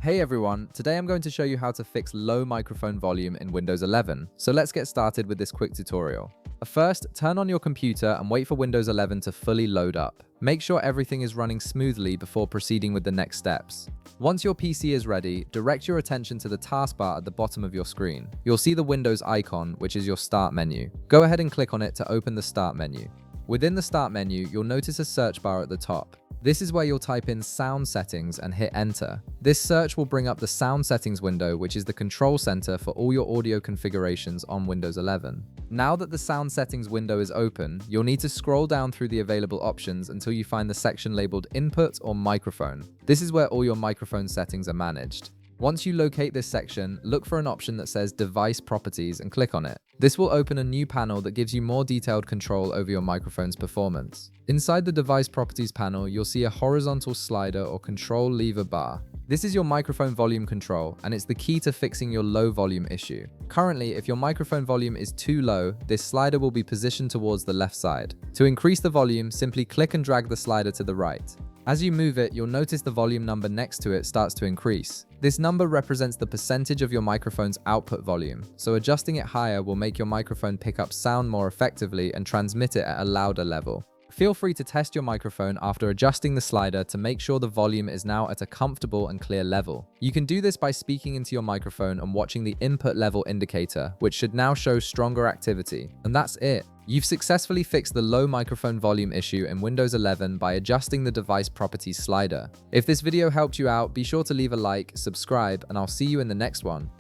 Hey everyone, today I'm going to show you how to fix low microphone volume in Windows 11. So let's get started with this quick tutorial. First, turn on your computer and wait for Windows 11 to fully load up. Make sure everything is running smoothly before proceeding with the next steps. Once your PC is ready, direct your attention to the taskbar at the bottom of your screen. You'll see the Windows icon, which is your Start menu. Go ahead and click on it to open the Start menu. Within the Start menu, you'll notice a search bar at the top. This is where you'll type in Sound Settings and hit Enter. This search will bring up the Sound Settings window, which is the control center for all your audio configurations on Windows 11. Now that the Sound Settings window is open, you'll need to scroll down through the available options until you find the section labeled Input or Microphone. This is where all your microphone settings are managed. Once you locate this section, look for an option that says Device Properties and click on it. This will open a new panel that gives you more detailed control over your microphone's performance. Inside the Device Properties panel, you'll see a horizontal slider or control lever bar. This is your microphone volume control, and it's the key to fixing your low volume issue. Currently, if your microphone volume is too low, this slider will be positioned towards the left side. To increase the volume, simply click and drag the slider to the right. As you move it, you'll notice the volume number next to it starts to increase. This number represents the percentage of your microphone's output volume, so adjusting it higher will make your microphone pick up sound more effectively and transmit it at a louder level. Feel free to test your microphone after adjusting the slider to make sure the volume is now at a comfortable and clear level. You can do this by speaking into your microphone and watching the input level indicator, which should now show stronger activity. And that's it. You've successfully fixed the low microphone volume issue in Windows 11 by adjusting the Device Properties slider. If this video helped you out, be sure to leave a like, subscribe, and I'll see you in the next one.